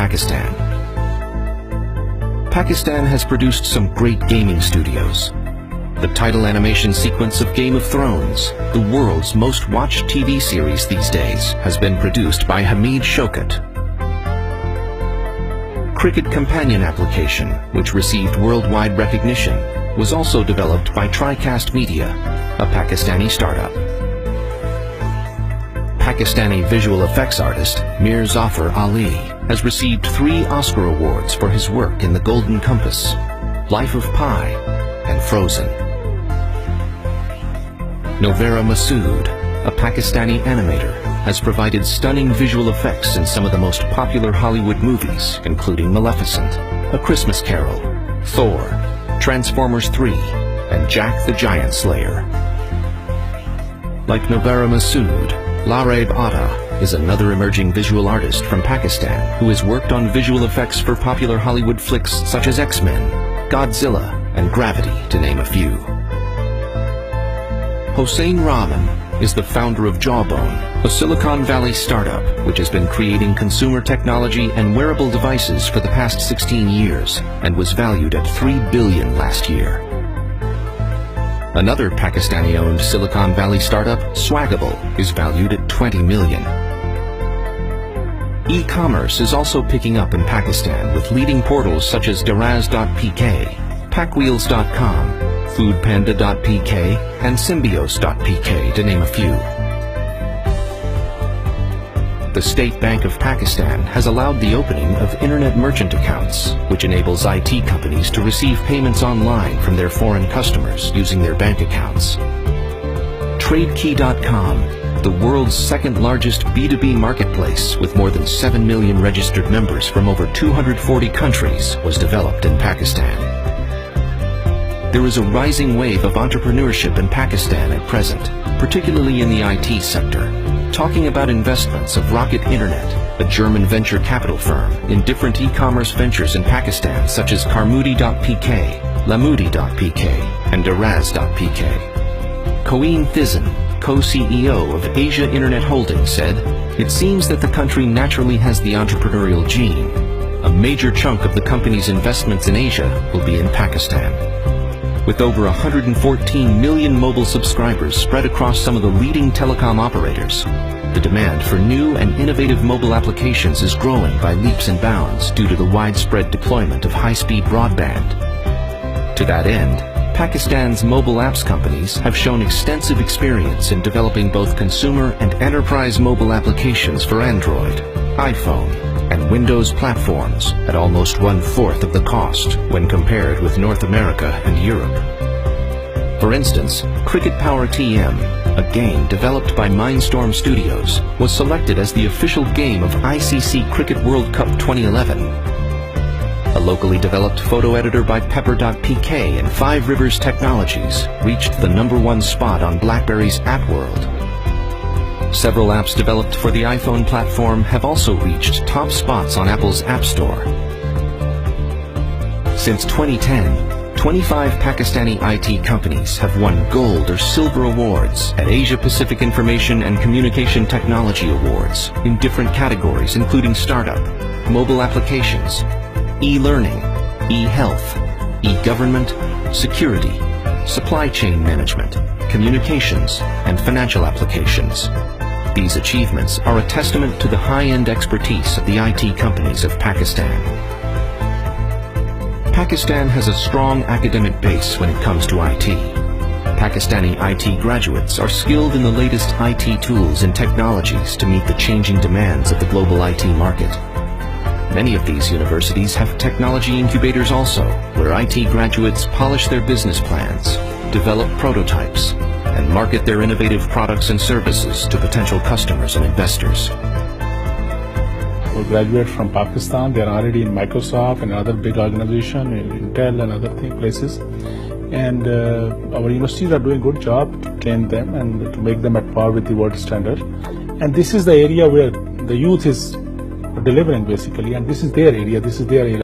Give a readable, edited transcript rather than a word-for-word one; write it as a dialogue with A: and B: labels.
A: Pakistan. Pakistan has produced some great gaming studios. The title animation sequence of Game of Thrones, the world's most watched TV series these days, has been produced by Hamid Shaukat. Cricket Companion application, which received worldwide recognition, was also developed by TriCast Media, a Pakistani startup. Pakistani visual effects artist Mir Zafar Ali has received 3 Oscar awards for his work in The Golden Compass, Life of Pi, and Frozen. Novera Masood, a Pakistani animator, has provided stunning visual effects in some of the most popular Hollywood movies, including Maleficent, A Christmas Carol, Thor, Transformers 3, and Jack the Giant Slayer. Like Novera Masood, Lareb Atta is another emerging visual artist from Pakistan who has worked on visual effects for popular Hollywood flicks such as X-Men, Godzilla, and Gravity, to name a few. Hossein Rahman is the founder of Jawbone, a Silicon Valley startup which has been creating consumer technology and wearable devices for the past 16 years and was valued at $3 billion last year. Another Pakistani-owned Silicon Valley startup, Swagable, is valued at $20 million. E-commerce is also picking up in Pakistan with leading portals such as Daraz.pk, Packwheels.com, Foodpanda.pk, and Symbios.pk, to name a few. The State Bank of Pakistan has allowed the opening of internet merchant accounts, which enables IT companies to receive payments online from their foreign customers using their bank accounts. TradeKey.com, the world's second largest B2B marketplace with more than 7 million registered members from over 240 countries, was developed in Pakistan. There is a rising wave of entrepreneurship in Pakistan at present, particularly in the IT sector. Talking about investments of Rocket Internet, a German venture capital firm, in different e-commerce ventures in Pakistan such as Carmudi.pk, Lamudi.pk, and Daraz.pk. Coeen Thizan, co-CEO of Asia Internet Holdings, said, "It seems that the country naturally has the entrepreneurial gene. A major chunk of the company's investments in Asia will be in Pakistan." With over 114 million mobile subscribers spread across some of the leading telecom operators, the demand for new and innovative mobile applications is growing by leaps and bounds due to the widespread deployment of high-speed broadband. To that end, Pakistan's mobile apps companies have shown extensive experience in developing both consumer and enterprise mobile applications for Android, iPhone, and Windows platforms at almost 1/4 of the cost when compared with North America and Europe. For instance, Cricket Power TM, a game developed by Mindstorm Studios, was selected as the official game of ICC Cricket World Cup 2011. A locally developed photo editor by Pepper.pk and Five Rivers Technologies reached the #1 spot on BlackBerry's App World. Several apps developed for the iPhone platform have also reached top spots on Apple's App Store. Since 2010, 25 Pakistani IT companies have won gold or silver awards at Asia Pacific Information and Communication Technology Awards in different categories including startup, mobile applications, e-learning, e-health, e-government, security, supply chain management, communications, and financial applications. These achievements are a testament to the high-end expertise of the IT companies of Pakistan. Pakistan has a strong academic base when it comes to IT. Pakistani IT graduates are skilled in the latest IT tools and technologies to meet the changing demands of the global IT market. Many of these universities have technology incubators also, where IT graduates polish their business plans, develop prototypes, and market their innovative products and services to potential customers and investors.
B: We graduate from Pakistan. They are already in Microsoft and other big organizations, Intel and other places. And our universities are doing a good job to train them and to make them at par with the world standard. And this is the area where the youth is delivering basically, and this is their area, this is their area.